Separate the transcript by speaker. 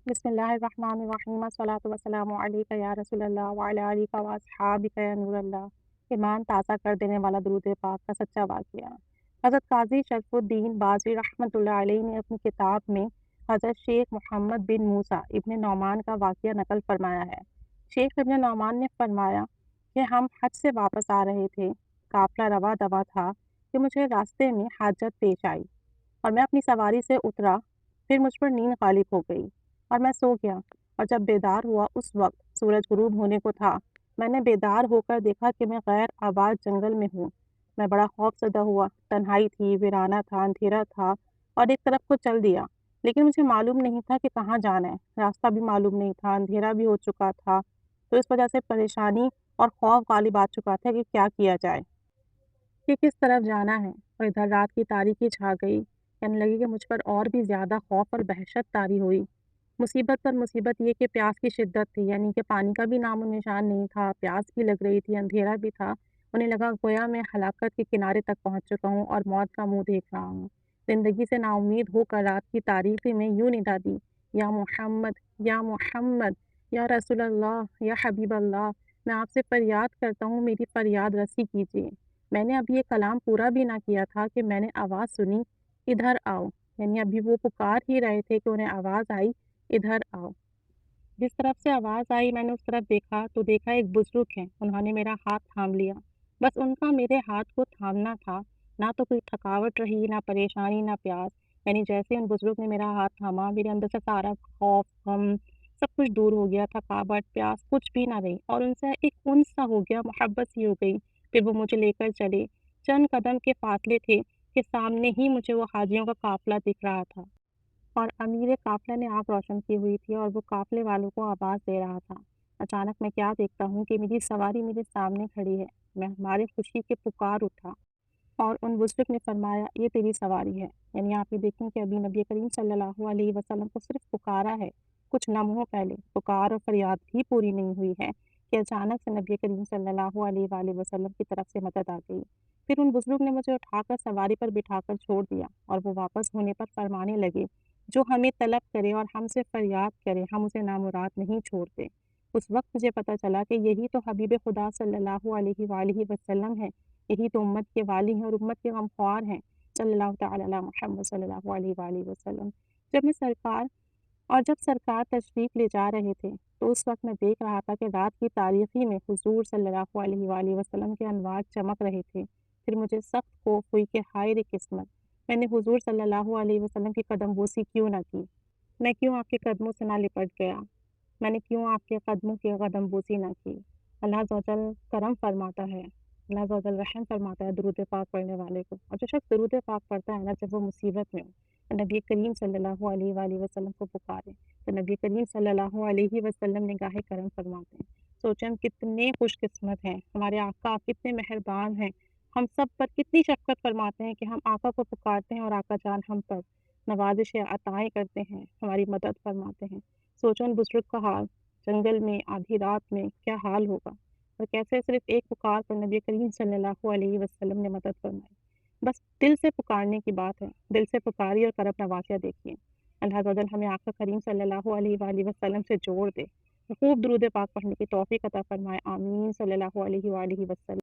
Speaker 1: بسم اللہ الرحمن الرحیم الصلاۃ والسلام علیک یا رسول اللہ وعلی آلک و اصحابک یا نور اللہ۔ ایمان تازہ کر دینے والا درود پاک کا سچا واقعہ۔ حضرت قاضی شرف الدین بازی رحمۃ اللہ علیہ نے اپنی کتاب میں حضرت شیخ محمد بن موسیٰ ابن نعمان کا واقعہ نقل فرمایا ہے۔ شیخ ابن نعمان نے فرمایا کہ ہم حج سے واپس آ رہے تھے، قافلہ رواں دواں تھا کہ مجھے راستے میں حاجت پیش آئی اور میں اپنی سواری سے اترا، پھر مجھ پر نیند غالب ہو گئی اور میں سو گیا، اور جب بیدار ہوا اس وقت سورج غروب ہونے کو تھا۔ میں نے بیدار ہو کر دیکھا کہ میں غیر آباد جنگل میں ہوں۔ میں بڑا خوف زدہ ہوا، تنہائی تھی، ویرانہ تھا، اندھیرا تھا اور ایک طرف کو چل دیا، لیکن مجھے معلوم نہیں تھا کہ کہاں جانا ہے، راستہ بھی معلوم نہیں تھا، اندھیرا بھی ہو چکا تھا، تو اس وجہ سے پریشانی اور خوف غالب آ چکا تھا کہ کیا کیا جائے، کہ کس طرف جانا ہے۔ اور ادھر رات کی تاریکی چھا گئی، کہنے لگی کہ مجھ پر اور بھی زیادہ خوف اور دہشت طاری ہوئی۔ مصیبت پر مصیبت یہ کہ پیاس کی شدت تھی، یعنی کہ پانی کا بھی نام و نشان نہیں تھا، پیاس بھی لگ رہی تھی، اندھیرا بھی تھا۔ انہیں لگا گویا میں ہلاکت کے کنارے تک پہنچ چکا ہوں اور موت کا منہ دیکھ رہا ہوں۔ زندگی سے نا امید ہو کر رات کی تاریکی میں یوں ندا دی، یا محمد، یا محمد، یا رسول اللہ، یا حبیب اللہ، میں آپ سے فریاد کرتا ہوں، میری فریاد رسی کیجیے۔ میں نے ابھی یہ کلام پورا بھی نہ کیا تھا کہ میں نے آواز سنی، ادھر آؤ، یعنی ابھی وہ پکار ہی رہے تھے کہ انہیں آواز آئی، ادھر آؤ۔ جس طرف سے آواز آئی میں نے اس طرف دیکھا تو دیکھا ایک بزرگ ہے، انہوں نے میرا ہاتھ تھام لیا۔ بس ان کا میرے ہاتھ کو تھامنا تھا، نہ تو کوئی تھکاوٹ رہی، نہ پریشانی، نہ پیاس۔ یعنی جیسے ان بزرگ نے میرا ہاتھ تھاما، میرے اندر سے سارا خوف، غم سب کچھ دور ہو گیا، تھکاوٹ، پیاس کچھ بھی نہ رہی، اور ان سے ایک انس سا ہو گیا، محبت سی ہو گئی۔ پھر وہ مجھے لے کر چلے، چند قدم کے فاصلے تھے کہ سامنے ہی مجھے وہ حاجیوں کا قافلہ دکھ رہا تھا، اور امیر قافلہ نے آنکھ روشن کی ہوئی تھی اور وہ قافلے والوں کو آواز دے رہا تھا۔ اچانک میں کیا دیکھتا ہوں کہ میری سواری میرے سامنے کھڑی ہے۔ میں ہماری خوشی کے پکار اٹھا اور ان بزرگ نے فرمایا، یہ تیری سواری ہے۔ یعنی آپ یہ دیکھیں کہ ابھی نبی کریم صلی اللہ علیہ وسلم کو صرف پکارا ہے، کچھ لمحوں پہلے پکار اور فریاد بھی پوری نہیں ہوئی ہے کہ اچانک سے نبی کریم صلی اللہ علیہ وآلہ وسلم کی طرف سے مدد آ گئی۔ پھر ان بزرگ نے مجھے اٹھا کر سواری پر بٹھا کر چھوڑ دیا اور وہ واپس ہونے پر فرمانے لگے، جو ہمیں طلب کرے اور ہم سے فریاد کرے ہم اسے نامراد نہیں چھوڑتے۔ اس وقت مجھے پتہ چلا کہ یہی تو حبیب خدا صلی اللہ علیہ وآلہ وسلم ہے، یہی تو امت کے والی ہیں اور امت کے غمخوار ہیں، صلی اللہ تعالی علی محمد صلی اللہ علیہ وآلہ وسلم۔ جب سرکار تشریف لے جا رہے تھے تو اس وقت میں دیکھ رہا تھا کہ رات کی تاریکی میں حضور صلی اللہ علیہ وآلہ وسلم کے انوار چمک رہے تھے۔ پھر مجھے سخت خوف ہوئی کہ ہائے رے قسمت، میں نے حضور صلی اللہ علیہ وسلم کی قدم بوسی کیوں نہ کی، میں کیوں آپ کے قدموں سے نہ لپٹ گیا، میں نے کیوں آپ کے قدموں کی قدم بوسی نہ کی۔ اللہ عز و جل کرم فرماتا ہے، اللہ عز و جل رحم فرماتا ہے درود پاک پڑھنے والے کو، اور جو شخص درود پاک پڑھتا ہے نا، جب وہ مصیبت میں ہو، نبی کریم صلی اللہ علیہ وآلہ وسلم کو پکارے تو نبی کریم صلی اللہ علیہ وسلم نگاہ کرم فرماتے ہیں۔ سوچیں ہم کتنے خوش قسمت ہیں، ہمارے آقا کتنے مہربان ہیں، ہم سب پر کتنی شفقت فرماتے ہیں کہ ہم آقا کو پکارتے ہیں اور آقا جان ہم پر نوازش عطائیں کرتے ہیں، ہماری مدد فرماتے ہیں۔ سوچو ان بزرگ کا حال، جنگل میں آدھی رات میں کیا حال ہوگا، اور کیسے صرف ایک پکار پر نبی کریم صلی اللہ علیہ وسلم نے مدد فرمائی۔ بس دل سے پکارنے کی بات ہے، دل سے پکاری اور کرم نوازیاں دیکھیے۔ اللہ عز و جل ہمیں آقا کریم صلی اللہ علیہ وآلہ وسلم سے جوڑ دے، خوب درود پاک پڑھنے کی توفیق عطا فرمائے، آمین، صلی اللہ علیہ وآلہ وسلم۔